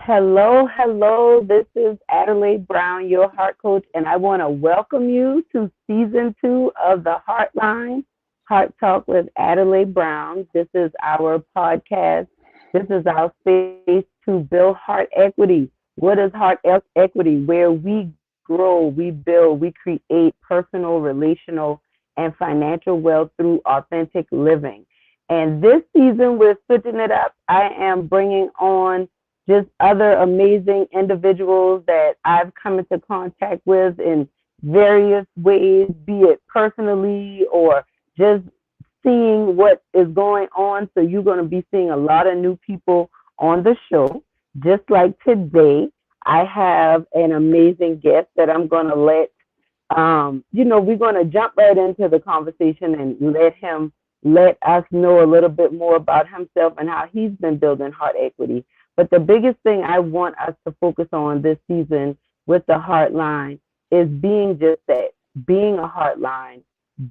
Hello, hello. This is Adelai Brown, your heart coach, and I want to welcome you to season 2 of the Heartline Heart Talk with Adelai Brown. This is our podcast. This is our space to build heart equity. What is equity? Where we grow, we build, we create personal, relational, and financial wealth through authentic living. And this season, we're switching it up. I am bringing on just other amazing individuals that I've come into contact with in various ways, be it personally or just seeing what is going on. So you're going to be seeing a lot of new people on the show. Just like today, I have an amazing guest that I'm going to we're going to jump right into the conversation and let him let us know a little bit more about himself and how he's been building heart equity. But the biggest thing I want us to focus on this season with the Heartline is being just that, being a Heartline,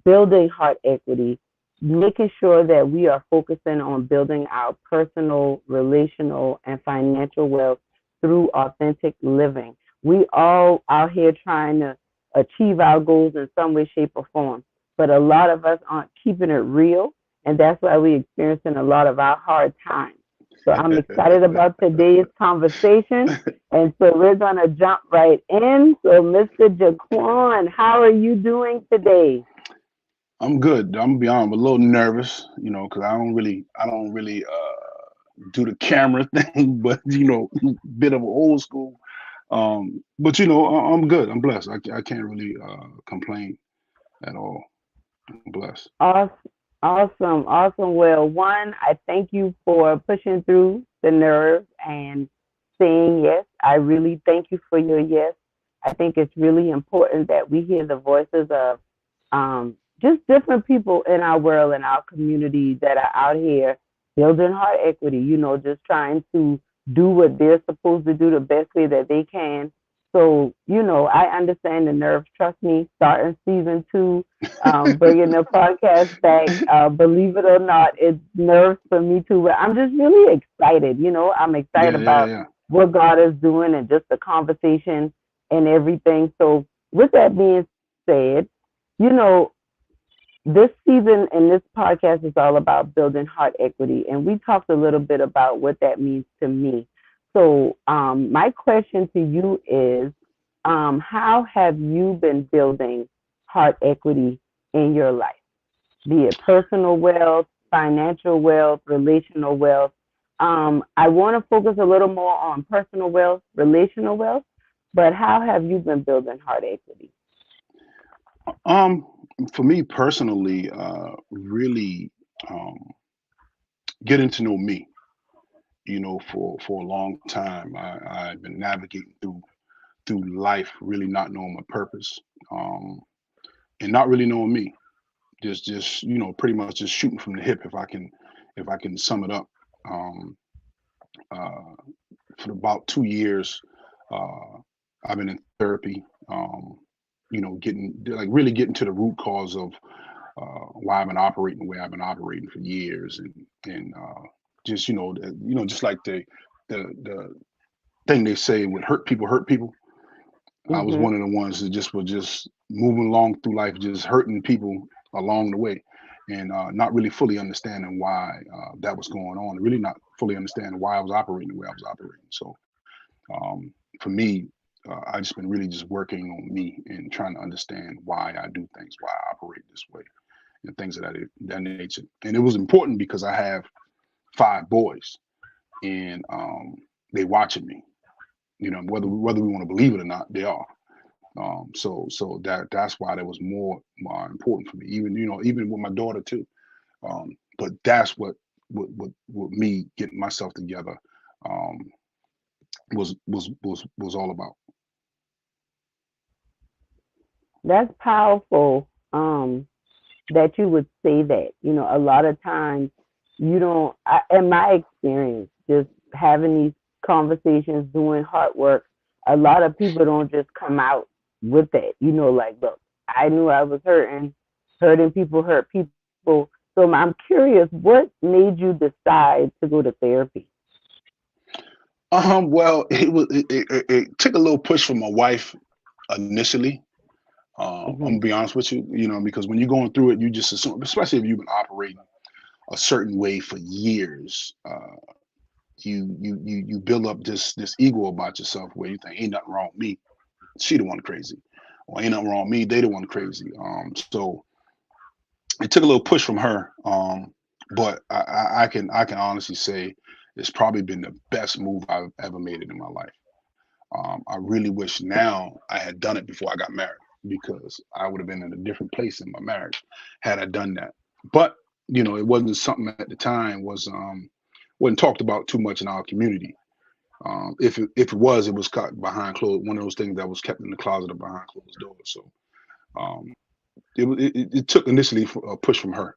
building heart equity, making sure that we are focusing on building our personal, relational, and financial wealth through authentic living. We all out here trying to achieve our goals in some way, shape, or form, but a lot of us aren't keeping it real, and that's why we're experiencing a lot of our hard times. So I'm excited about today's conversation. And so we're going to jump right in. So Mr. JaQuan, how are you doing today? I'm good. I'm gonna be honest, I'm a little nervous, because I don't really do the camera thing, but bit of an old school. But I'm good. I'm blessed. I can't really complain at all. I'm blessed. Awesome, awesome, awesome. Well, one, I thank you for pushing through the nerve and saying yes. I really thank you for your yes. I think it's really important that we hear the voices of just different people in our world and our community that are out here building heart equity, just trying to do what they're supposed to do the best way that they can. So, I understand the nerves. Trust me, starting season 2, bringing the podcast back, believe it or not, it's nerves for me too. But I'm just really excited. I'm excited Yeah, yeah, about yeah. what God is doing and just the conversation and everything. So, with that being said, you know, this season and this podcast is all about building heart equity. And we talked a little bit about what that means to me. So, my question to you is how have you been building heart equity in your life, be it personal wealth, financial wealth, relational wealth? I want to focus a little more on personal wealth, relational wealth, but how have you been building heart equity? Um, for me personally, really um, getting to know me. For a long time, I've been navigating through life, really not knowing my purpose, um, and not really knowing me. Just pretty much just shooting from the hip, if I can sum it up. Um, uh, for about 2 years, uh, I've been in therapy. Getting like really getting to the root cause of why I've been operating the way I've been operating for years, and just just like the thing they say with hurt people hurt people. I was Mm-hmm. one of the ones that just was just moving along through life, just hurting people along the way, and not really fully understanding why that was going on, and really not fully understanding why I was operating the way I was operating. So for me, I just been really just working on me and trying to understand why I do things, why I operate this way, and things of that nature. And it was important because I have 5 boys, and they watching me. Whether we want to believe it or not, they are. So that's why that was more important for me. Even with my daughter too. But that's what me getting myself together um, was all about. That's powerful. That you would say that. A lot of times in my experience, just having these conversations, doing hard work, a lot of people don't just come out with that. Like, look, I knew I was hurting people hurt people. So I'm curious, what made you decide to go to therapy? Well, it took a little push from my wife initially. I'm gonna Hmm. be honest with you, because when you're going through it, you just assume, especially if you've been operating a certain way for years, you build up this ego about yourself where you think ain't nothing wrong with me. She the one crazy, or ain't nothing wrong with me. They the one crazy. So it took a little push from her. But I can honestly say it's probably been the best move I've ever made it in my life. I really wish now I had done it before I got married because I would have been in a different place in my marriage had I done that. But it wasn't something at the time wasn't talked about too much in our community. If it was, it was cut behind closed. One of those things that was kept in the closet or behind closed doors. So um, it took initially a push from her,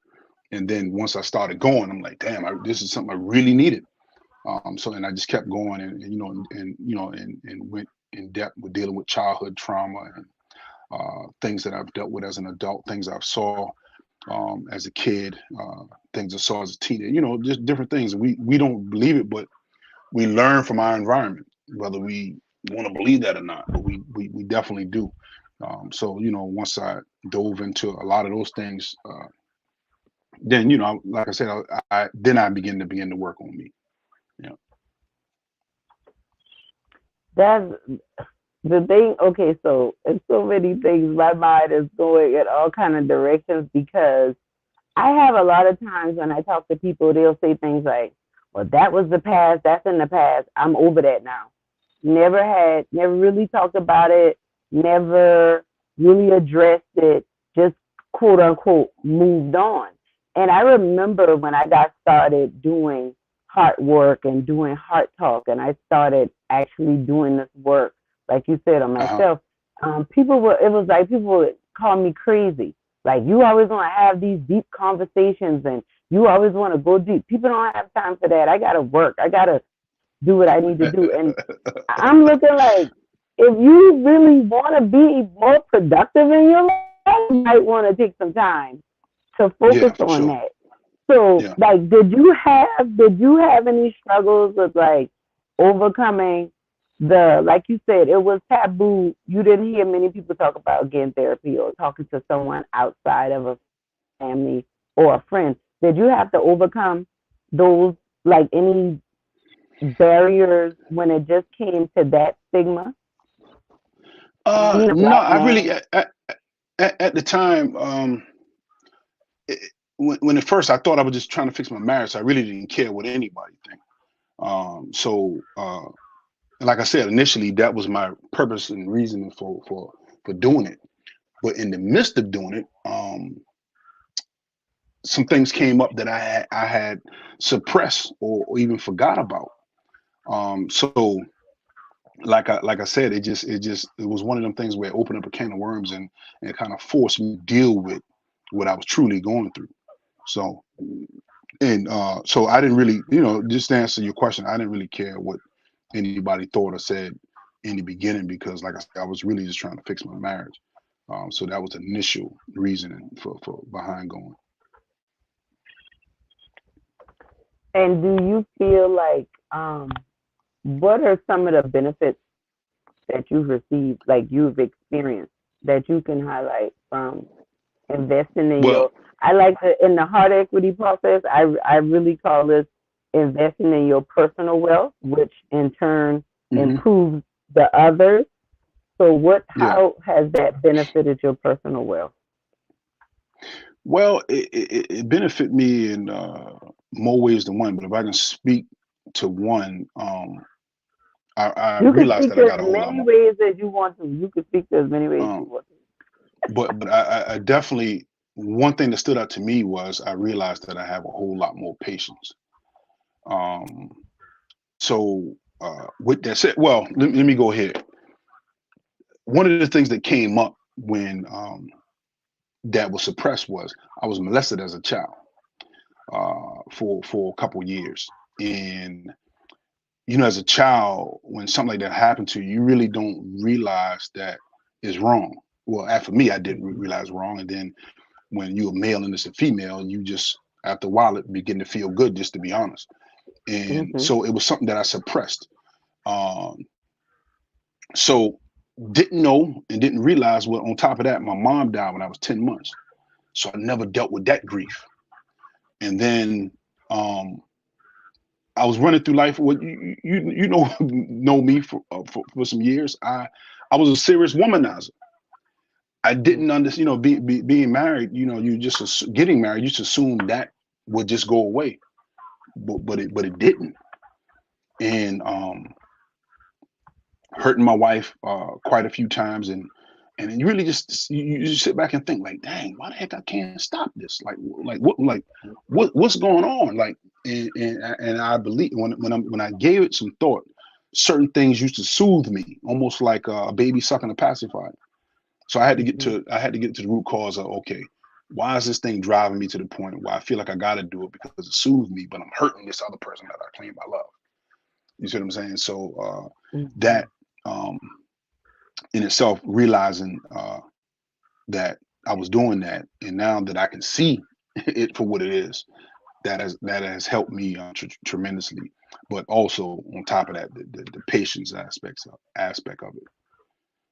and then once I started going, I'm like, damn, this is something I really needed. So and I just kept going, and went in depth with dealing with childhood trauma and things that I've dealt with as an adult, things I saw as a kid, things I saw as a teenager. Just different things. We don't believe it, but we learn from our environment, whether we want to believe that or not. But we definitely do. So once I dove into a lot of those things, then like I said, I begin to work on me. Yeah. That's the thing. Okay, so it's so many things. My mind is going in all kind of directions because I have a lot of times when I talk to people, they'll say things like, "Well, that was the past. That's in the past. I'm over that now." Never really talked about it. Never really addressed it. Just quote unquote moved on. And I remember when I got started doing heart work and doing heart talk, and I started actually doing this work, like you said, on Uh-huh. myself. It was like people would call me crazy. Like, you always want to have these deep conversations and you always want to go deep. People don't have time for that. I got to work. I got to do what I need to do. And I'm looking like, if you really want to be more productive in your life, you might want to take some time to focus Yeah, for on sure. that. So, Yeah. like, did you have any struggles with like overcoming like you said, it was taboo. You didn't hear many people talk about getting therapy or talking to someone outside of a family or a friend. Did you have to overcome those, like, any barriers when it just came to that stigma? Being a No, black I really man. at the time, it, when at first I thought I was just trying to fix my marriage, so I really didn't care what anybody think. So like I said, initially that was my purpose and reasoning for doing it. But in the midst of doing it, some things came up that I had suppressed or even forgot about. So like I said, it was one of them things where it opened up a can of worms and kind of forced me to deal with what I was truly going through. So and so I didn't really, just to answer your question, I didn't really care what anybody thought or said in the beginning because, like I said, I was really just trying to fix my marriage. So that was the initial reasoning for behind going. And do you feel like, what are some of the benefits that you've received, like you've experienced, that you can highlight from investing in Well, your, I like to, in the heart equity process, I really call this investing in your personal wealth, which in turn hmm improves the others. So yeah. how has that benefited your personal wealth? Well, it benefit me in more ways than one. But if I can speak to one, I You can realized speak that I to got as a whole lot many more. ways as you want to. You can speak to as many ways as you Um, want to. but I definitely one thing that stood out to me was I realized that I have a whole lot more patience. Um, so with that said, well, let me go ahead. One of the things that came up when that was suppressed was I was molested as a child for a couple years, and as a child, when something like that happened to you, you really don't realize that it's wrong. Well, for me, I didn't Mm-hmm. realize wrong, and then when you're a male and it's a female, you just after a while it begin to feel good, just to be honest. And Mm-hmm. so it was something that I suppressed. Um, so didn't know and didn't realize. Well, on top of that, my mom died when I was 10 months. So I never dealt with that grief. And then um, I was running through life. What you know me for some years. I was a serious womanizer. I didn't understand. Being married. You just getting married. You just assume that would just go away, but it didn't. And hurting my wife quite a few times, and you really you just sit back and think like, dang, why the heck I can't stop this? What's going on? And I believe when I gave it some thought, certain things used to soothe me, almost like a baby sucking a pacifier. So I had to get to the root cause of, okay, why is this thing driving me to the point where I feel like I got to do it because it soothes me, but I'm hurting this other person that I claim I love. You see what I'm saying? So that in itself, realizing that I was doing that, and now that I can see it for what it is, that has helped me tremendously. But also on top of that, the patience aspect of it,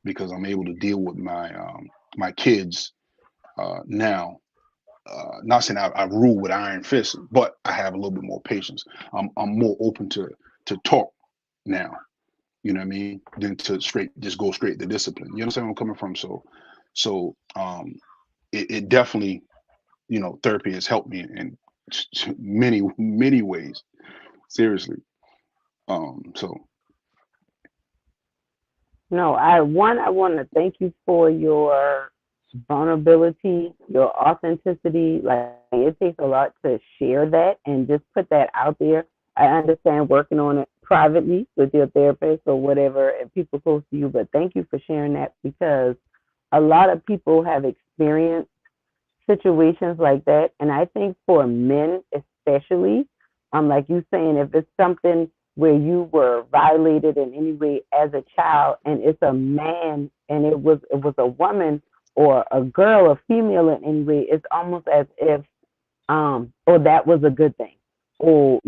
because I'm able to deal with my kids now. Not saying I rule with iron fists, but I have a little bit more patience. I'm more open to talk now. You know what I mean? Than to just go straight to discipline. You understand where I'm coming from? So it definitely, therapy has helped me in many ways. Seriously. So No, I want to thank you for your vulnerability, your authenticity. Like it takes a lot to share that and just put that out there. I understand working on it privately with your therapist or whatever and people close to you, but thank you for sharing that because a lot of people have experienced situations like that. And I think for men especially, like you saying, if it's something where you were violated in any way as a child and it's a man and it was a woman or a girl or female in any way, it's almost as if or that was a good thing. Or,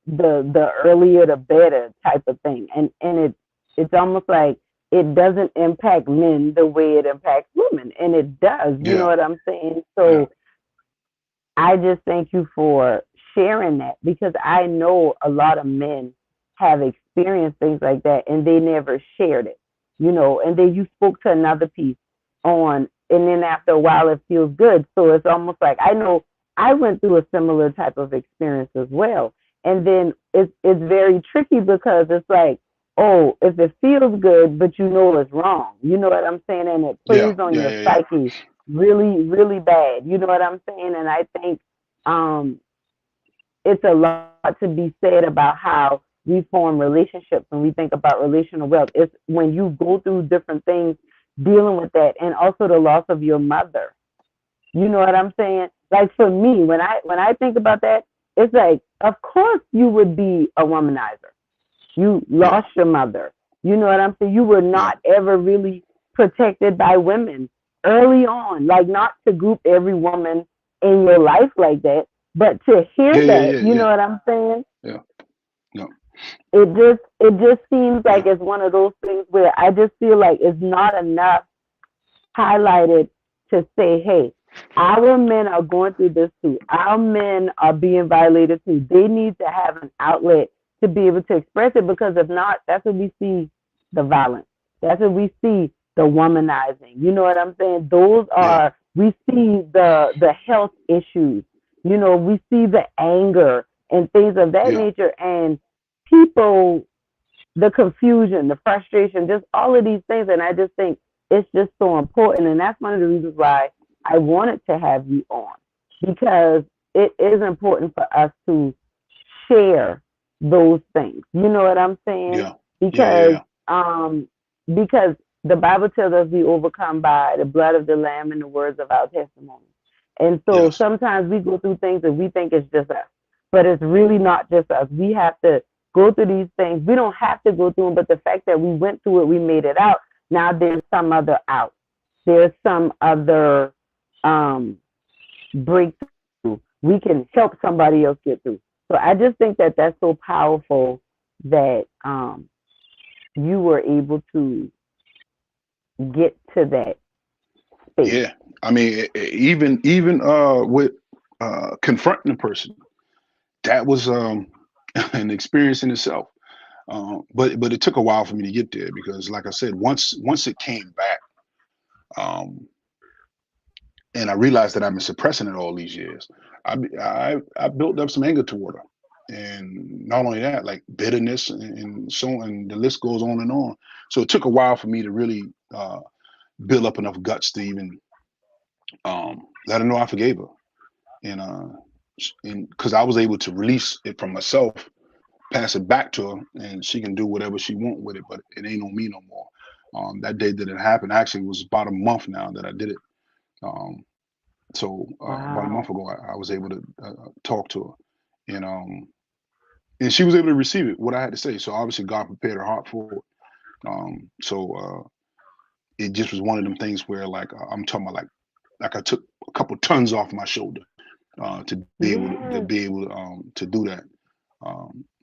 the earlier the better type of thing. And it's almost like it doesn't impact men the way it impacts women. And it does, you know yeah, what I'm saying? yeah, So I just thank you for sharing that because I know a lot of men have experienced things like that and they never shared it, and then you spoke to another piece on, and then after a while it feels good. So it's almost like I know I went through a similar type of experience as well. And then it's very tricky because it's like, oh, if it feels good, but it's wrong, you know what I'm saying? And it yeah, plays on yeah, your yeah, yeah, psyche really, really bad. You know what I'm saying? And I think um, it's a lot to be said about how we form relationships and we think about relational wealth. It's when you go through different things dealing with that, and also the loss of your mother. You know what I'm saying? Like for me, when I think about that, it's like, of course you would be a womanizer. You yeah, lost your mother. You know what I'm saying? You were yeah, not ever really protected by women early on. Like not to group every woman in your life like that, but to hear yeah, yeah, that, yeah, you know yeah, what I'm saying? yeah, no, It just seems yeah, like it's one of those things where I just feel like it's not enough highlighted to say, hey, our men are going through this too. Our men are being violated too. They need to have an outlet to be able to express it because if not, that's when we see the violence. That's when we see the womanizing. You know what I'm saying? Those yeah, are we see the health issues. We see the anger and things of that yeah, nature and people the confusion, the frustration, just all of these things. And I just think it's just so important. And that's one of the reasons why I wanted to have you on because it is important for us to share those things. You know what I'm saying? yeah, yeah, yeah, Because yeah, um because the Bible tells us we overcome by the blood of the lamb and the words of our testimony. And so yes, sometimes we go through things and we think it's just us, but it's really not just us. We have to go through these things. We don't have to go through them, but the fact that we went through it, we made it out. Now there's some other out. There's some other um, breakthrough. We can help somebody else get through. So I just think that that's so powerful that you were able to get to that space. Yeah, I mean, even with confronting a person, that was an experience in itself. But it took a while for me to get there because, like I said, once it came back, um, and I realized that I've been suppressing it all these years, I built up some anger toward her, and not only that, like bitterness and so, and the list goes on and on. So it took a while for me to really build up enough guts to even let her know I forgave her, and because I was able to release it from myself, pass it back to her, and she can do whatever she want with it, but it ain't on me no more. That day that it happened, actually, it was about a month now that I did it. Um, so about a month Wow. ago, I was able to talk to her, and she was able to receive it, what I had to say. So obviously, God prepared her heart for it. It just was one of them things where, like, I'm talking about, like I took a couple tons off my shoulder to be able Yes. to do that.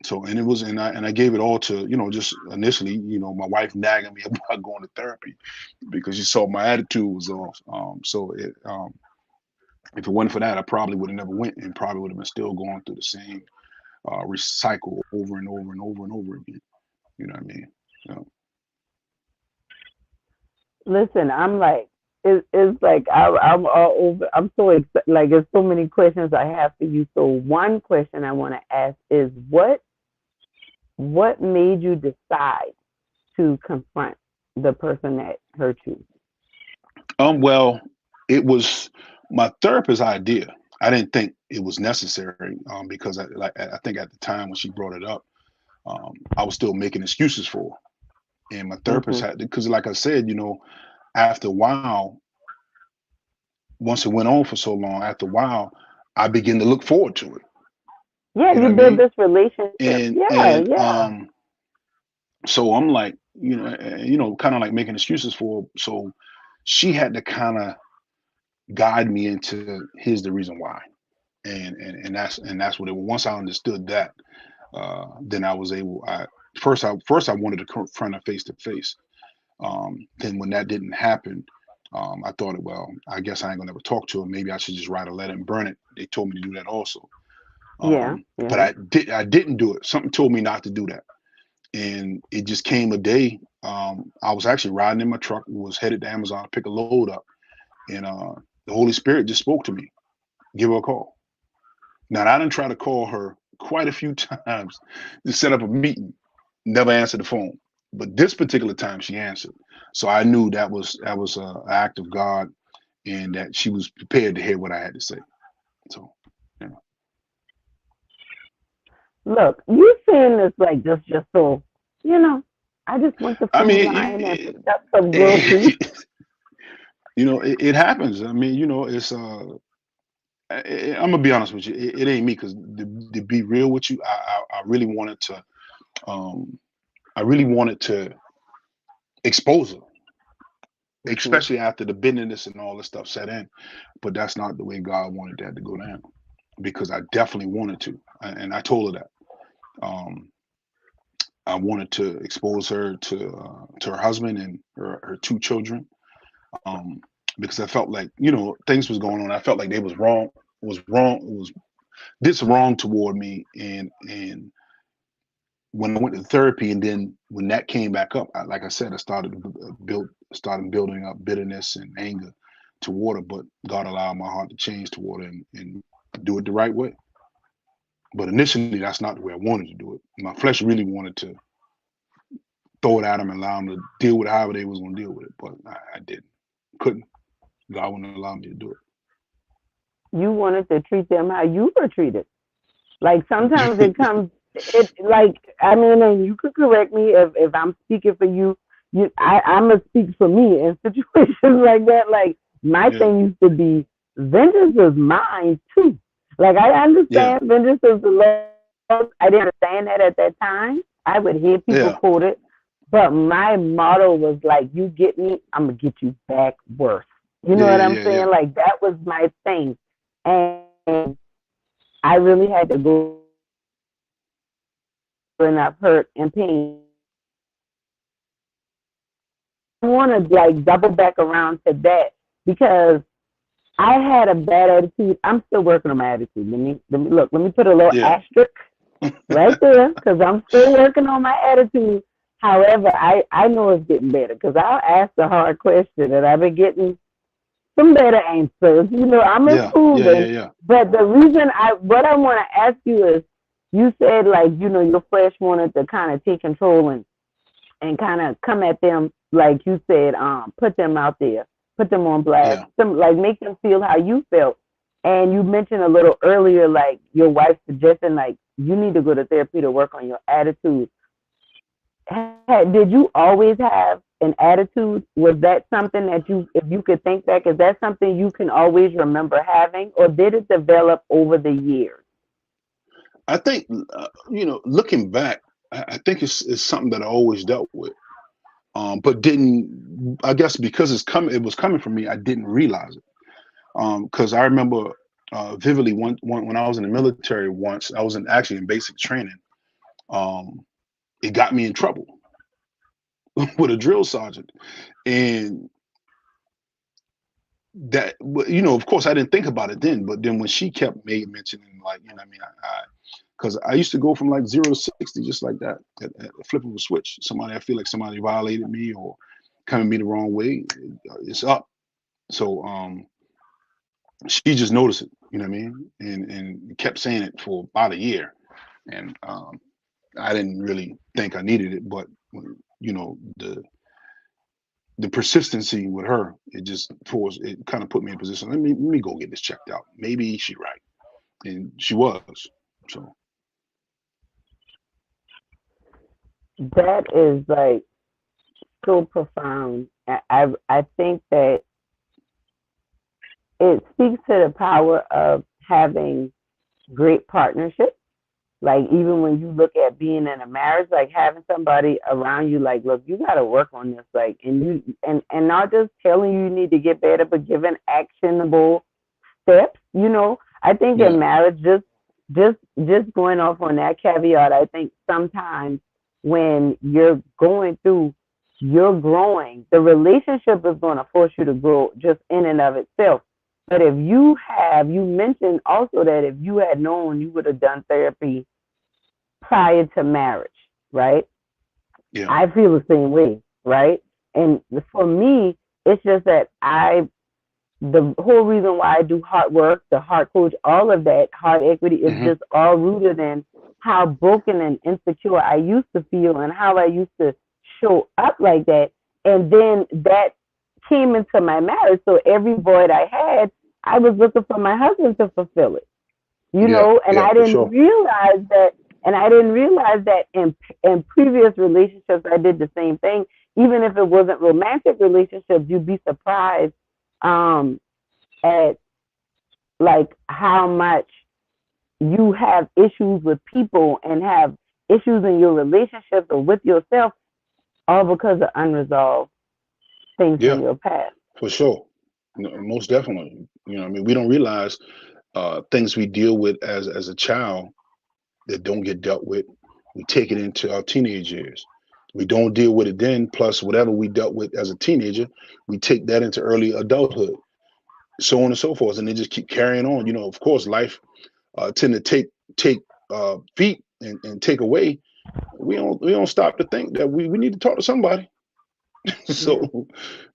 So and it was and I gave it all to just initially my wife nagging me about going to therapy because she saw my attitude was off. If it wasn't for that, I probably would have never went and probably would have been still going through the same recycle over and over and over and over again. You know what I mean? So, Listen, I'm like, it's like I'm all over. I'm so excited. Like, there's so many questions I have for you. So one question I want to ask is, what made you decide to confront the person that hurt you? well, it was my therapist's idea. I didn't think it was necessary because I think at the time when she brought it up, I was still making excuses for her. And my therapist Hmm. had, because like I said, after a while, once it went on for so long, after a while, I began to look forward to it. Yeah, You know you what I build mean? this relationship. And Yeah, and yeah, so I'm like, kind of like making excuses for her. So she had to kind of guide me into here's the reason why. And that's what it was. Once I understood that, then I was able. I wanted to confront her face to face. Then when that didn't happen, I thought, well, I guess I ain't gonna ever talk to her. Maybe I should just write a letter and burn it. They told me to do that also. yeah, But yeah. I didn't do it. Something told me not to do that. And it just came a day. I was actually riding in my truck, was headed to Amazon to pick a load up, and the Holy Spirit just spoke to me. Give her a call. Now I didn't try to call her quite a few times to set up a meeting. Never answered the phone. But this particular time she answered. So I knew that was an act of God and that she was prepared to hear what I had to say. So yeah. Look, you saying this like just so you know. I just went to I Food mean, Line and picked up some groceries. it happens. I mean, it's I'm gonna be honest with you. It ain't me because to be real with you, I really wanted to um I really wanted to expose her, Hmm. especially after the bitterness and all this stuff set in. But that's not the way God wanted that to go down because I definitely wanted to, and I told her that. Um, I wanted to expose her to her husband and her two children, um, because I felt like things was going on. I felt like they was did some wrong toward me, and when I went to therapy, and then when that came back up, like I said, I started building up bitterness and anger toward her. But God allowed my heart to change toward her and do it the right way. But initially, that's not the way I wanted to do it. My flesh really wanted to throw it at them and allow them to deal with it however they was going to deal with it, but I didn't, couldn't. God wouldn't allow me to do You wanted to treat them how you were treated. Like sometimes it it. comes, it like I mean, and you could correct me if I'm speaking for you. I'm gonna speak for me in situations like that. Like my Yeah, thing used to be, vengeance is mine too. Like I yeah, understand vengeance is the Lord. I didn't understand that at that time. I would hear people yeah, quote it, but my motto was like, "You get me, I'm gonna get you back worse." You know yeah, what yeah, I'm yeah, saying? yeah, Like that was my thing, and I really had to go enough hurt and pain want to like double back around to that because I had a bad attitude. I'm still working on my attitude. Let me put a little Yeah. asterisk right there because I'm still working on my attitude. However, I know it's getting better because I'll ask the hard question and I've been getting some better answers. I'm Yeah. Yeah. Yeah. improving. Yeah. But the reason what I want to ask you is, you said like your flesh wanted to kind of take control and kind of come at them like you said, put them out there, put them on blast, Yeah. some like make them feel how you felt. And you mentioned a little earlier, like your wife suggesting like you need to go to therapy to work on your attitude. Did you always have an attitude? Was that something that if you could think back, is that something you can always remember having, or did it develop over the years? I think looking back, I think it's something that I always dealt with. But didn't, I guess because it was coming from me, I didn't realize it. Because I remember vividly one when I was in the military once, I was actually in basic training. Um, it got me in trouble with a drill sergeant, and that, of course, I didn't think about it then. But then when she kept mentioning, like, I mean, because I used to go from like 0 to 60 just like that at the flip of a switch. I feel like somebody violated me or coming me the wrong way, it's up. So she just noticed it, you know what I mean, and kept saying it for about a year, and I didn't really think I needed it, but the persistency with her, it kind of put me in position. Let me go get this checked out. Maybe she right, and she was. So That is like so profound. I think that it speaks to the power of having great partnerships. Like even when you look at being in a marriage, like having somebody around you, like, look, you got to work on this, like, and not just telling you need to get better, but giving actionable steps. I think in yeah, marriage, just going off on that caveat, I think sometimes when you're growing, the relationship is going to force you to grow just in and of itself. But if you mentioned also that if you had known, you would have done therapy prior to marriage, right? yeah, I feel the same way, right? And for me, it's just that the whole reason why I do heart work, the heart coach, all of that, heart equity is hmm, just all rooted in how broken and insecure I used to feel and how I used to show up like that. And then that came into my marriage. So every void I had, I was looking for my husband to fulfill it, yeah, and yeah, I for didn't sure. realize that. And I didn't realize that in previous relationships, I did the same thing. Even if it wasn't romantic relationships, you'd be surprised um, at like how much you have issues with people and have issues in your relationships or with yourself, all because of unresolved things Yeah, from your past. for sure. No, most definitely. I mean, we don't realize things we deal with as a child that don't get dealt with. We take it into our teenage years. We don't deal with it then. Plus, whatever we dealt with as a teenager, we take that into early adulthood, so on and so forth, and they just keep carrying on. Of course, life tend to take feet and take away. We don't stop to think that we need to talk to somebody. Yeah. So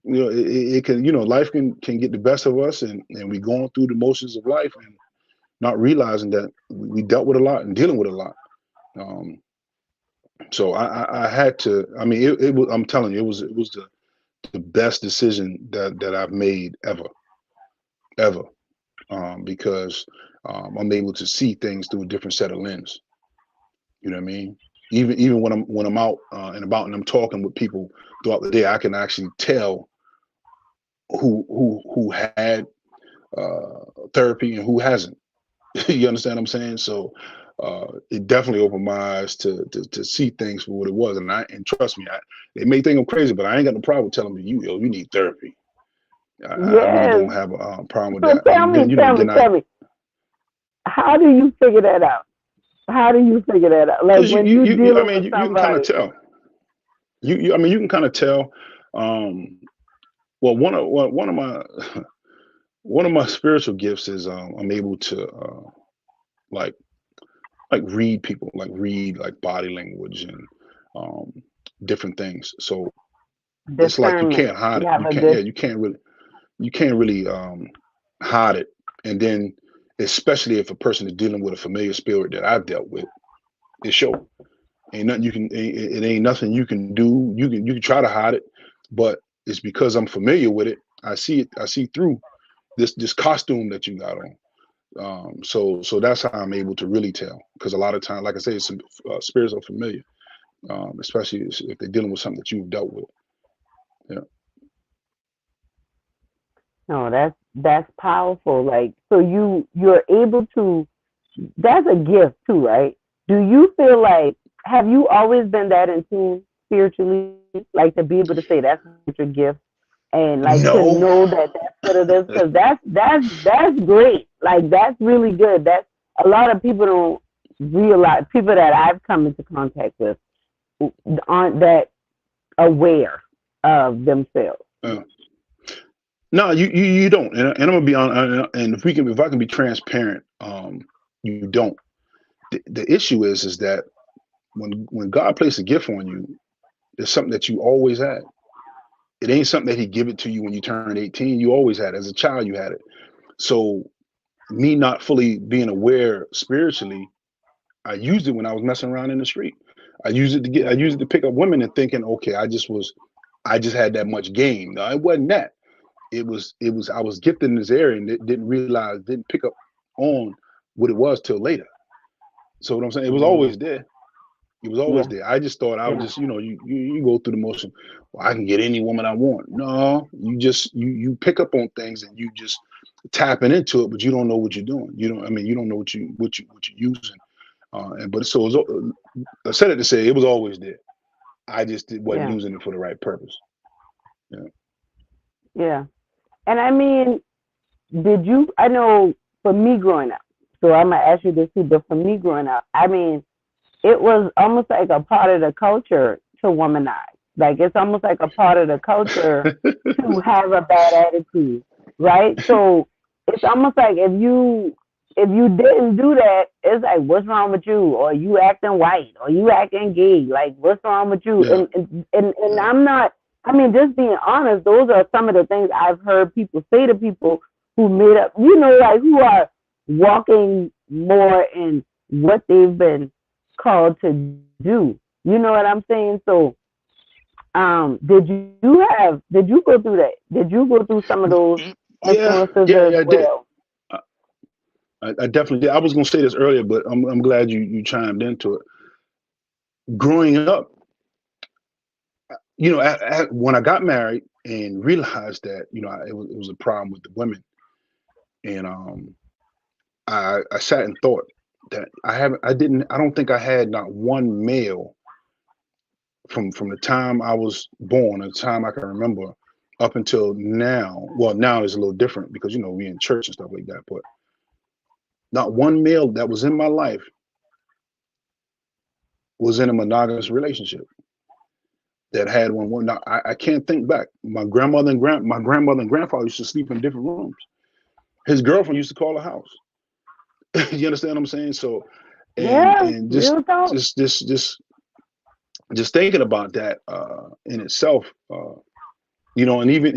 it can, life can get the best of us, and we going through the motions of life and not realizing that we dealt with a lot and dealing with a lot. Um, so I had to. I mean, it was. I'm telling you, it was the best decision that I've made ever. Because I'm able to see things through a different set of lens. You know what I mean? Even when I'm out and about and I'm talking with people throughout the day, I can actually tell who had therapy and who hasn't. You understand what I'm saying? So it definitely opened my eyes to see things for what it was. And trust me, they may think I'm crazy, but I ain't got no problem telling me you need therapy. I really don't Yes. have a problem with So that. tell And me, then tell me, then I tell me, how do you figure that out? How do you figure that out? Like because when you I dealing mean with you can kind of somebody. tell. I mean you can kind of tell. Um, well, one of my one of my spiritual gifts is I'm able to like read people, like read like body language and um, different things. So it's like you Discernment. can't hide You it. have You a can't. Yeah, good. you can't really hide it. And then especially if a person is dealing with a familiar spirit that I've dealt with, it show. Ain't nothing you can. It ain't nothing you can do. You can try to hide it, but it's because I'm familiar with it. I see it. I see through this costume that you got on. So that's how I'm able to really tell. Because a lot of times, like I say, some spirits are familiar, especially if they're dealing with something that you've dealt with. Yeah. No, that's powerful. Like, so you're able to. That's a gift too, right? Do you feel like, have you always been that in tune spiritually? Like to be able to say that's a spiritual gift, and like to No. know that that's what it is, because that's great. Like that's really good. That's a lot of people don't realize. People that I've come into contact with aren't that aware of themselves. Uh, no, you don't. And I'm gonna be on. And if I can be transparent, you don't. The issue is that when God placed a gift on you, it's something that you always had. It ain't something that He give it to you when you turn 18. You always had it. As a child. You had it. So me not fully being aware spiritually, I used it when I was messing around in the street. I Yeah, used it to pick up women and thinking, okay, I just had that much game. No, it wasn't that. It was I was gifted in this area and didn't pick up on what it was till later. So what I'm saying, it was mm, always there. It was always yeah, there. I just thought I was yeah, just, you go through the motion. Well, I can get any woman I want. No, you pick up on things and you just tapping into it, but you don't know what you're doing. You don't know what you're using. And but so it was, I said it to say it was always there. I just wasn't yeah, using it for the right purpose. Yeah. yeah. And I mean, did you? I know for me growing up, so I'm gonna ask you this too. But for me growing up, I mean, it was almost like a part of the culture to womanize. Like it's almost like a part of the culture to have a bad attitude, right? So it's almost like if you didn't do that, it's like what's wrong with you, or you acting white, or you acting gay, like what's wrong with you? Yeah. And Yeah. I'm not. I mean, just being honest, those are some of the things I've heard people say to people who made up, like who are walking more in what they've been called to do. You know what I'm saying? So, did you go through that? Did you go through some of those Yeah. influences Yeah. as Yeah. I did. well? I, I definitely did. I was gonna say this earlier, but I'm glad you chimed into it. Growing up, when I got married and realized that it was a problem with the women, and I sat and thought that I don't think I had not one male from the time I was born, the time I can remember, up until now. Well, now it's a little different because we in church and stuff like that, but not one male that was in my life was in a monogamous relationship that had one. Now I can't think back. My grandmother and grandfather used to sleep in different rooms. His girlfriend used to call the house. You understand what I'm saying? So, Yeah, and real talk. just thinking about that in itself, and even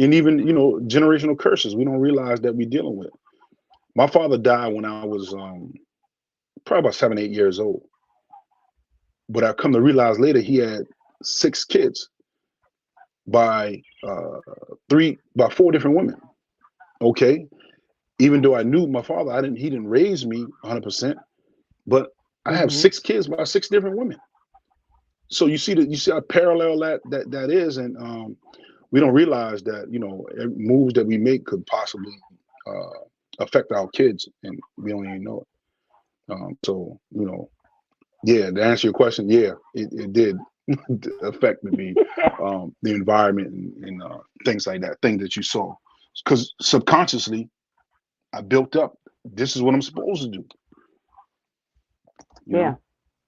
generational curses we don't realize that we're dealing with. My father died when I was probably about 7, 8 years old, but I come to realize later he had 6 kids by four different women. Okay, even though I knew my father, he didn't raise me 100%, but I have Mhm. 6 kids by 6 different women. So you see how parallel that is, and we don't realize that moves that we make could possibly affect our kids, and we don't even know it. So yeah, to answer your question, yeah, it did affect the environment and things like that, things that you saw, because subconsciously I built up. This is what I'm supposed to do. You Yeah, know.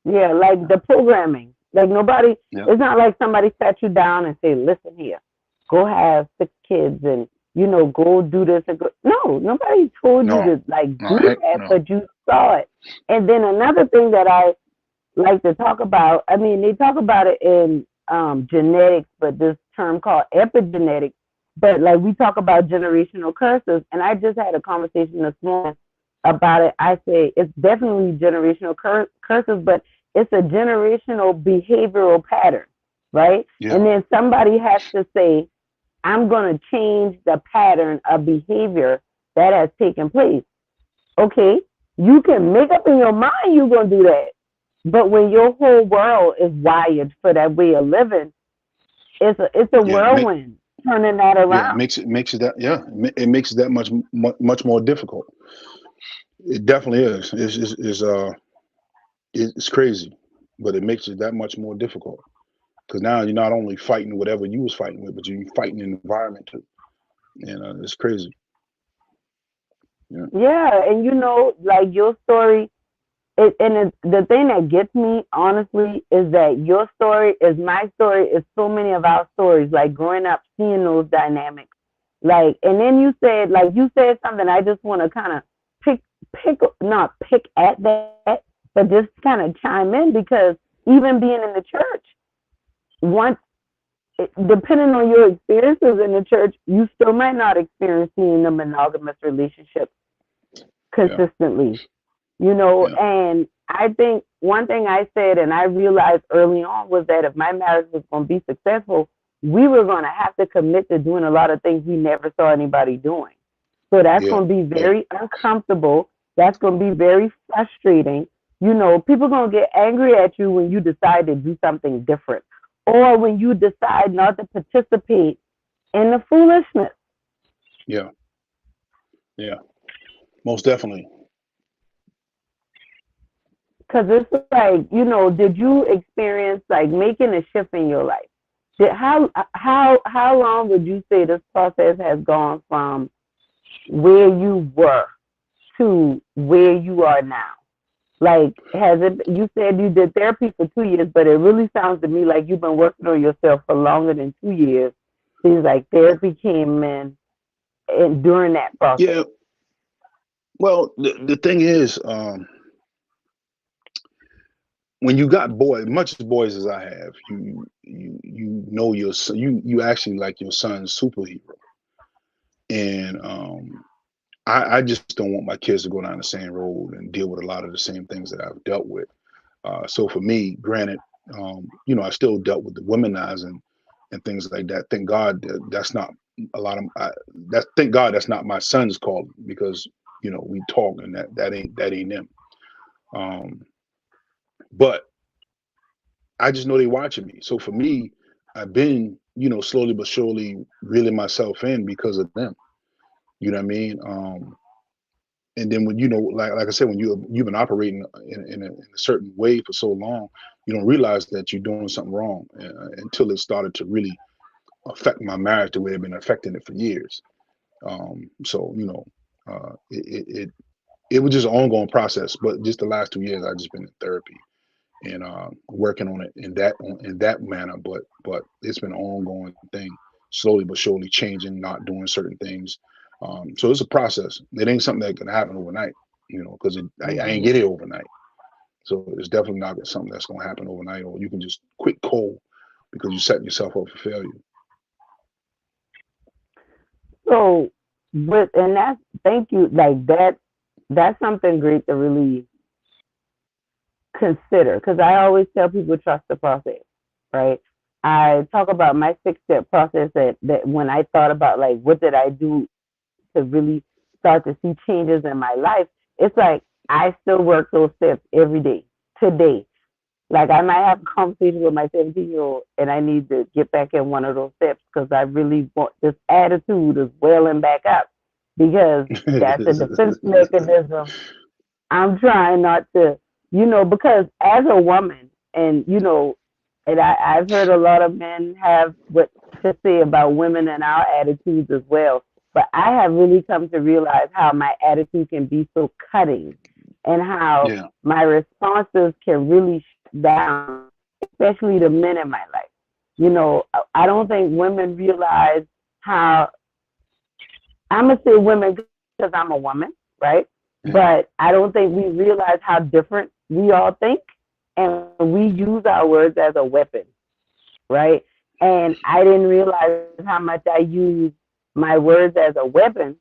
yeah, like the programming. Like nobody. Yeah. It's not like somebody sat you down and say, "Listen here." go have 6 kids and, go do this and go. No, nobody told you No, to like no, do heck that, no. but you saw it. And then another thing that I like to talk about, I mean, they talk about it in genetics, but this term called epigenetics, but like we talk about generational curses. And I just had a conversation this morning about it. I say it's definitely generational curses, but it's a generational behavioral pattern, right? Yeah, And then somebody has to say, I'm going to change the pattern of behavior that has taken place. Okay, you can make up in your mind you're going to do that. But when your whole world is wired for that way of living, it's a yeah, make whirlwind turning that yeah, around. makes it that yeah, it makes it that much more difficult. It definitely is. It's crazy, but it makes it that much more difficult because now you're not only fighting whatever you was fighting with, but you're fighting an environment too. And it's crazy. Yeah, Yeah, and like your story, the thing that gets me honestly is that your story is my story, is so many of our stories, like growing up seeing those dynamics. Like, and then you said something, I just want to kind of not pick at that, but just kind of chime in because even being in the church, once, depending on your experiences in the church, you still might not experience seeing a monogamous relationship yeah, consistently, yeah, and I think one thing I said and I realized early on was that if my marriage was going to be successful, we were going to have to commit to doing a lot of things we never saw anybody doing. So that's yeah, going to be yeah, very uncomfortable. That's going to be very frustrating. People are going to get angry at you when you decide to do something different or when you decide not to participate in the foolishness. yeah, yeah. Most definitely. Because it's like, did you experience like making a shift in your life? How long would you say this process has gone from where you were to where you are now? Like, has it? You said you did therapy for 2 years, but it really sounds to me like you've been working on yourself for longer than 2 years. Seems like therapy came in and during that process. Yeah. Well, the thing is, when you got boys, much as boys as I have, you know your son, you actually like your son's superhero, and I just don't want my kids to go down the same road and deal with a lot of the same things that I've dealt with. So for me, granted, I still dealt with the womenizing and things like that. Thank God that's not a lot of that. Thank God that's not my son's call because we talk and that ain't them. Um, but I just know they watching me. So for me, I've been slowly but surely reeling myself in because of them. You know what I mean? And then when like I said, when you've been operating in a certain way for so long, you don't realize that you're doing something wrong until it started to really affect my marriage the way I've been affecting it for years. So it was just an ongoing process, but just the last 2 years I've just been in therapy and working on it in that manner. But it's been an ongoing thing, slowly but surely changing, not doing certain things. So it's a process. It ain't something that can happen overnight, because I ain't Hmm. get it overnight. So it's definitely not something that's gonna happen overnight, or you can just quit cold because you set yourself up for failure. So, and that's, thank you. Like that's something great to really consider because I always tell people trust the process, right? I talk about my 6-step process that when I thought about like what did I do to really start to see changes in my life, it's like I still work those steps every day today. Like I might have a conversation with my 17-year-old and I need to get back in one of those steps because I really want this attitude is welling back up because that's a defense mechanism. I'm trying not to, because as a woman, and and I've heard a lot of men have what to say about women and our attitudes as well. But I have really come to realize how my attitude can be so cutting and how Yeah, my responses can really shut down, especially the men in my life. I don't think women realize how, I'm gonna say women because I'm a woman, right? Yeah. But I don't think we realize how different we all think, and we use our words as a weapon, right? And I didn't realize how much I use my words as a weapon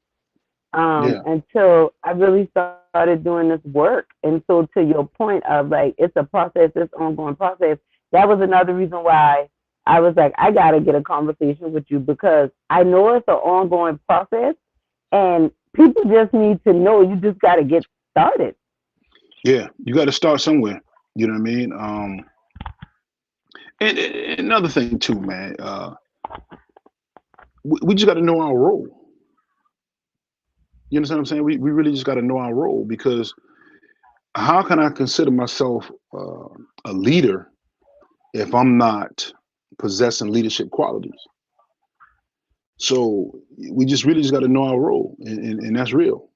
Yeah. until I really started doing this work. And so, to your point of like, it's a process, it's ongoing process. That was another reason why I was like, I got to get a conversation with you, because I know it's an ongoing process, and people just need to know you just got to get started. Yeah. You got to start somewhere. You know what I mean? And another thing too, man. We just got to know our role. You understand what I'm saying? We really just got to know our role, because how can I consider myself a leader if I'm not possessing leadership qualities? So we just really just got to know our role, and that's real.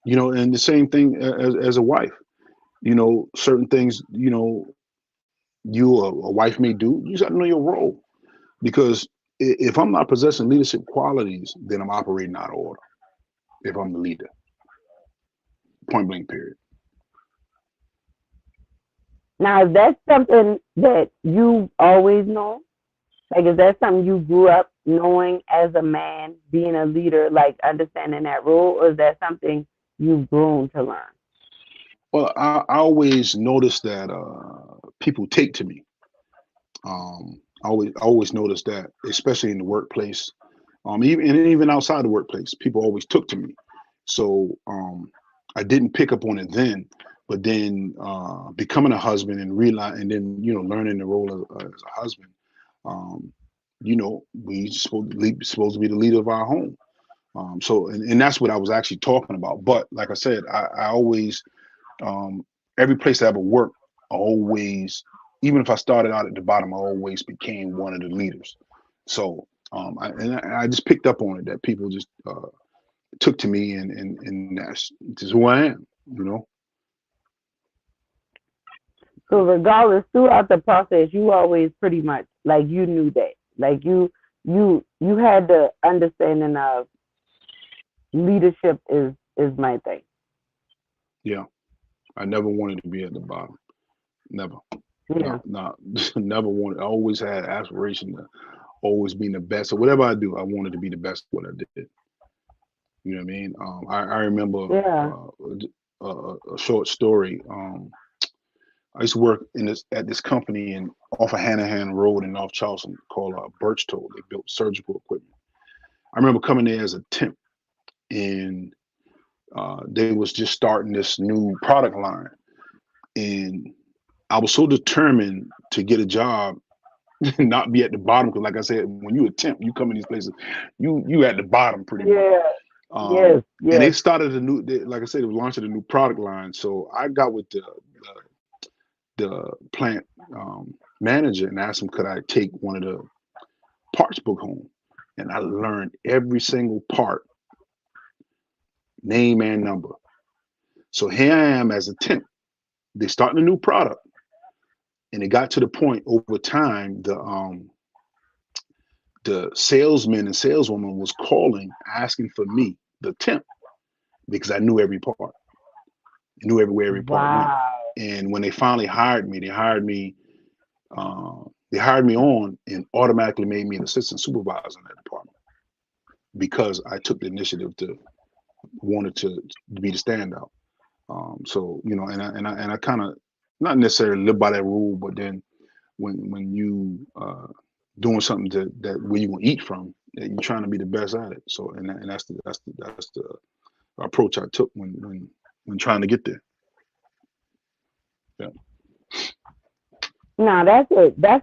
And the same thing as a wife. Certain things, a wife may do. You just got to know your role, because if I'm not possessing leadership qualities, then I'm operating out of order. If I'm the leader, point blank, period. Now, is that something that you always know? Like, is that something you grew up knowing as a man, being a leader, like understanding that role, or is that something you've grown to learn? Well, I always notice that people take to me. I always notice that, especially in the workplace, even outside the workplace, people always took to me. So I didn't pick up on it then, but then becoming a husband and realize, and then learning the role as a husband. Um, we supposed to be the leader of our home. So and that's what I was actually talking about. But like I said, I always um, every place I ever worked, I always, even if I started out at the bottom, I always became one of the leaders. So I just picked up on it, that people just took to me, and that's just who I am. So regardless, throughout the process, you always pretty much like you knew that, like you had the understanding of leadership is my thing. Yeah, I never wanted to be at the bottom. Never. Yeah, No, no, never wanted. I always had aspiration to always being the best. So whatever I do, I wanted to be the best at what I did. You know what I mean? I remember yeah. a short story. I used to work at this company in off of Hanahan Road in North Charleston called Birch Toll. They built surgical equipment. I remember coming there as a temp, and they was just starting this new product line, and I was so determined to get a job, not be at the bottom, because like I said, when you a temp, you come in these places, you at the bottom pretty much. Yeah. Yes. And they Yes. started like I said, they were launching a new product line. So I got with the plant manager and asked him, could I take one of the parts book home, and I learned every single part, name and number. So here I am as a temp. They starting a new product, and it got to the point over time, the salesman and saleswoman was calling, asking for me, the temp, because I knew every part, knew everywhere every part went. Wow. And when they finally hired me, they hired me on and automatically made me an assistant supervisor in that department, because I took the initiative to wanted to be the standout. So and I kind of not necessarily live by that rule, but then when you doing something that where you gonna eat from, you're trying to be the best at it. So and that's the approach I took when trying to get there. Yeah, No, that's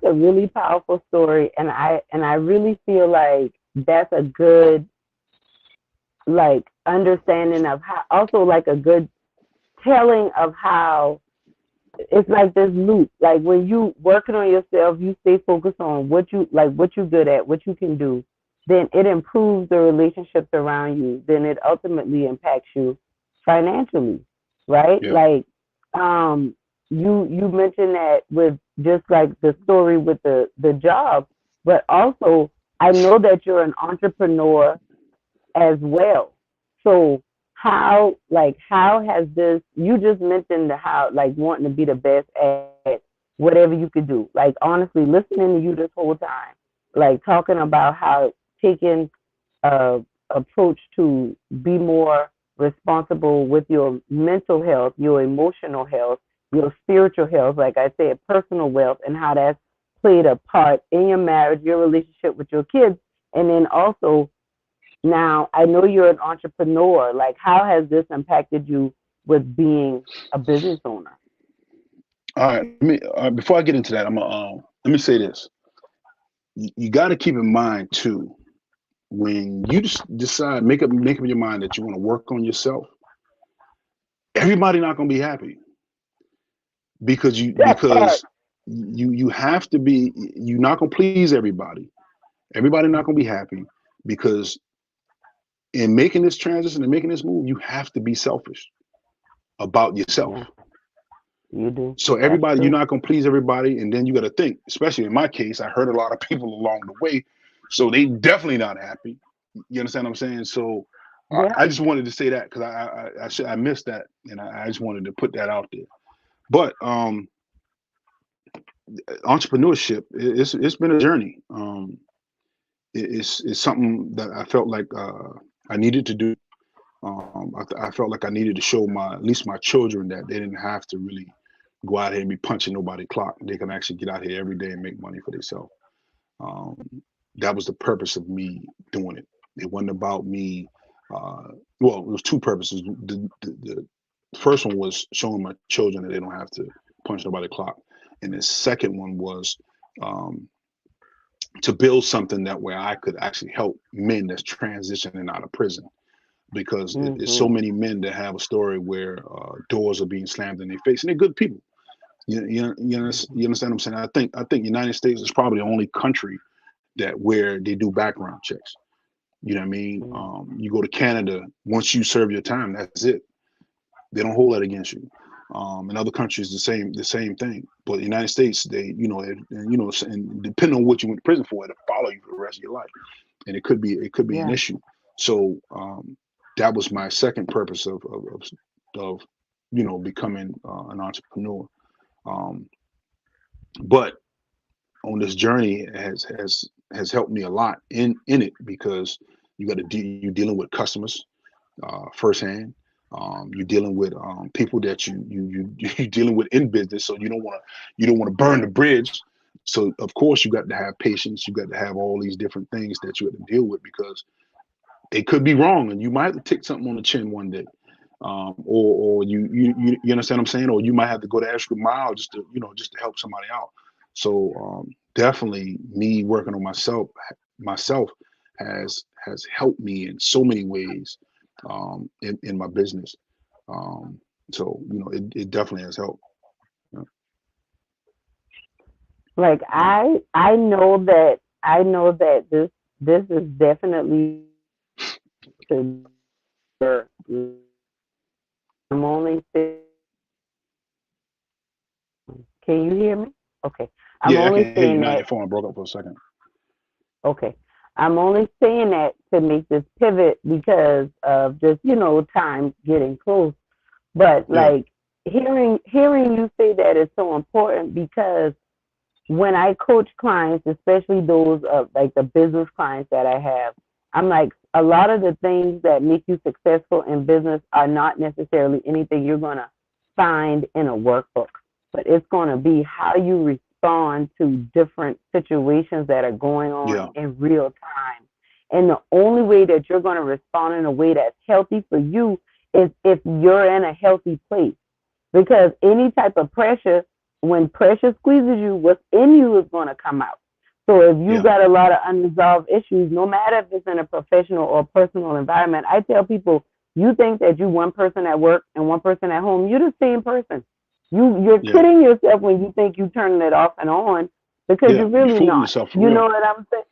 a really powerful story, and I really feel like that's a good like understanding of how, also like a good telling of how it's like this loop. Like when you working on yourself, you stay focused on what you like, what you're good at, what you can do. Then it improves the relationships around you. Then it ultimately impacts you financially, right? yeah, Like, you mentioned that with just like the story with the job, but also I know that you're an entrepreneur as well. So how has this, you just mentioned the how, like wanting to be the best at whatever you could do. Like honestly, listening to you this whole time, like talking about how taking a approach to be more responsible with your mental health, your emotional health, your spiritual health, like I said, personal wealth, and how that's played a part in your marriage, your relationship with your kids, and then also now, I know you're an entrepreneur. Like, how has this impacted you with being a business owner? All right, let me before I get into that, let me say this. You got to keep in mind too, when you just decide, make up your mind that you want to work on yourself. Everybody not going to be happy because you That part. because you have to be. You're not going to please everybody. Everybody not going to be happy because in making this transition and making this move, you have to be selfish about yourself. Yeah, you do. So That's everybody, you're true. not gonna please everybody, and then you got to think. Especially in my case, I hurt a lot of people along the way, so they definitely not happy. You understand what I'm saying? So Yeah. I just wanted to say that because I missed that, and I just wanted to put that out there. But entrepreneurship, it's been a journey. It's something that I felt like I needed to do. I felt like I needed to show my at least my children that they didn't have to really go out here and be punching nobody clock. They can actually get out here every day and make money for themselves. Um, that was the purpose of me doing it. It wasn't about me. Uh, well, it was two purposes. The first one was showing my children that they don't have to punch nobody clock, and the second one was um, to build something that where I could actually help men that's transitioning out of prison because it's so Mhm. many men that have a story where doors are being slammed in their face, and they're good people. You understand what I'm saying? I think United States is probably the only country that where they do background checks. You know what I mean? Mhm. You go to Canada, once you serve your time, that's it. They don't hold that against you. In other countries, the same thing. But the United States, they and depending on what you went to prison for, it'll follow you for the rest of your life, and it could be an Yeah. issue. So that was my second purpose of becoming an entrepreneur. Um, but on this journey has helped me a lot in it because you're dealing with customers firsthand. You're dealing with people that you're dealing with in business, so you don't want to burn the bridge. So of course you got to have patience. You got to have all these different things that you have to deal with because they could be wrong, and you might have to take something on the chin one day. Or you understand what I'm saying, or you might have to go the extra mile just to help somebody out. So definitely, me working on myself has helped me in so many ways in my business. Um, so it definitely has helped. Yeah. Like I know that this is definitely to your, I'm only saying, can you hear me? Okay. I'm Yeah, I only can hear you saying now. that Your phone broke up for a second. Okay. I'm only saying that to make this pivot because of just, time getting close. But Yeah, like hearing you say that is so important because when I coach clients, especially those of like the business clients that I have, I'm like, a lot of the things that make you successful in business are not necessarily anything you're going to find in a workbook, but it's going to be how you respond to different situations that are going on yeah, in real time. And the only way that you're going to respond in a way that's healthy for you is if you're in a healthy place. Because any type of pressure, when pressure squeezes you, what's in you is going to come out. So if you yeah, got a lot of unresolved issues, no matter if it's in a professional or personal environment, I tell people, you think that you one person at work and one person at home, you're the same person. You're yeah, kidding yourself when you think you're turning it off and on because yeah. you're You really fooling not. yourself for You know real. what I'm saying?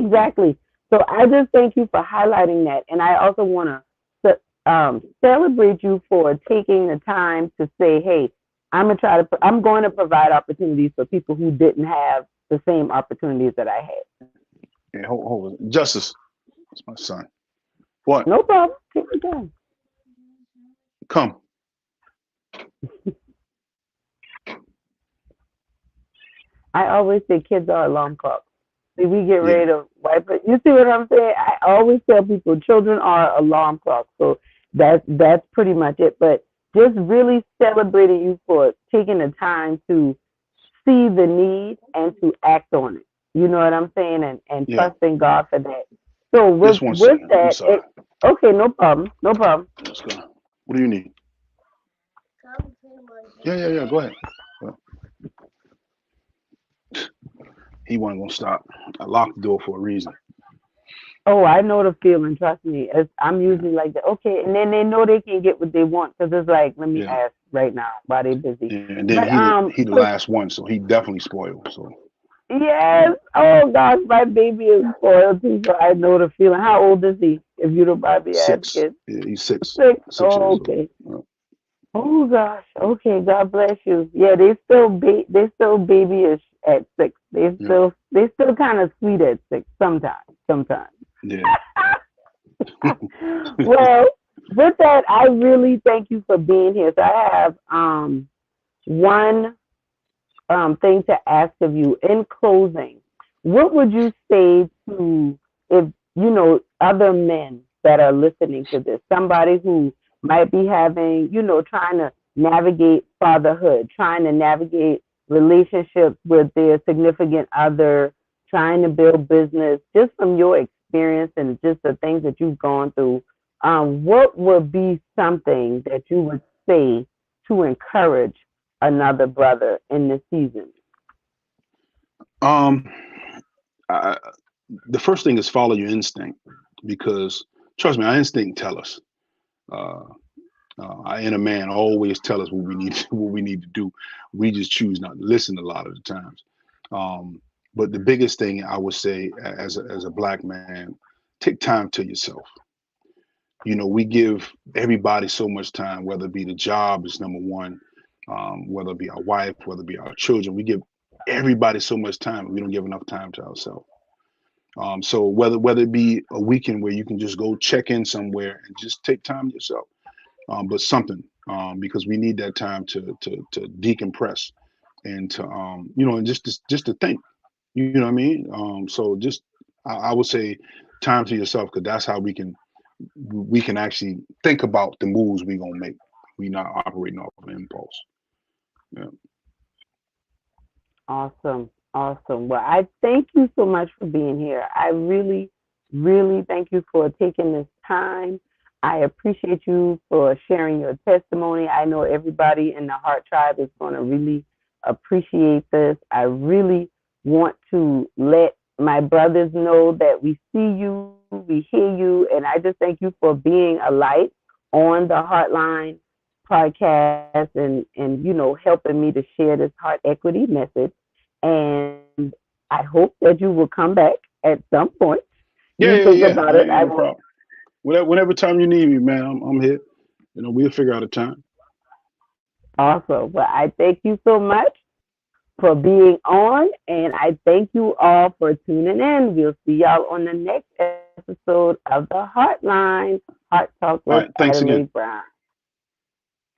Exactly. So I just thank you for highlighting that. And I also want to celebrate you for taking the time to say, hey, I'm going to provide opportunities for people who didn't have the same opportunities that I had. Yeah, hold on. Justice, that's my son. What? No problem. Take your time. Come. I always say kids are alarm clocks. See, we get Yeah. ready to wipe it. You see what I'm saying? I always tell people children are alarm clocks. So that's pretty much it. But just really celebrating you for taking the time to see the need and to act on it. You know what I'm saying? And Yeah. trusting God for that. So Just one with second. I'm that, sorry. okay, no problem, no problem. Let's go. What do you need? Yeah, yeah, yeah. Go ahead. Well, he wasn't gonna stop. I locked the door for a reason. Oh, I know the feeling. Trust me. I'm Yeah. usually like that. Okay, and then they know they can get what they want because it's like, let me Yeah. ask right now while they busy. Yeah. And then But he the so last one, so he definitely spoiled. So yes. Oh gosh, my baby is spoiled too. So I know the feeling. How old is he? If you don't mind me six. asking. Yeah, he's six. 6. 6 years Oh, old. okay. Oh gosh. Okay. God bless you. Yeah, they still babyish at 6. Yeah. They still kind of sweet at 6 sometimes. Sometimes. Yeah. Well, with that, I really thank you for being here. So I have one thing to ask of you in closing. What would you say to if other men that are listening to this? Somebody who might be having trying to navigate fatherhood, trying to navigate relationships with their significant other, trying to build business. Just from your experience and just the things that you've gone through, what would be something that you would say to encourage another brother in this season? Um. I, the first thing is follow your instinct because trust me, our instinct tell us. Uh, our inner man always tell us what we need what we need to do. We just choose not to listen a lot of the times. But the biggest thing I would say as a black man, take time to yourself. You know, we give everybody so much time, whether it be the job is number one, whether it be our wife, whether it be our children. We give everybody so much time. We don't give enough time to ourselves. So whether it be a weekend where you can just go check in somewhere and just take time to yourself, but something because we need that time to decompress and to and just to think. You know what I mean? So just I would say time to yourself because that's how we can actually think about the moves we gonna make. We not operating off of impulse. Yeah. Awesome. Awesome. Well, I thank you so much for being here. I really, really thank you for taking this time. I appreciate you for sharing your testimony. I know everybody in the Heart Tribe is going to really appreciate this. I really want to let my brothers know that we see you, we hear you, and I just thank you for being a light on the Heartline podcast and helping me to share this heart equity message. And I hope that you will come back at some point. You Yeah, yeah, think yeah. about it. I Ain't no will. problem. Whenever time you need me, man, I'm here. You know, we'll figure out a time. Also, well, I thank you so much for being on, and I thank you all for tuning in. We'll see y'all on the next episode of the Heartline Heart Talk with All right. Thanks Adelai again. Brown.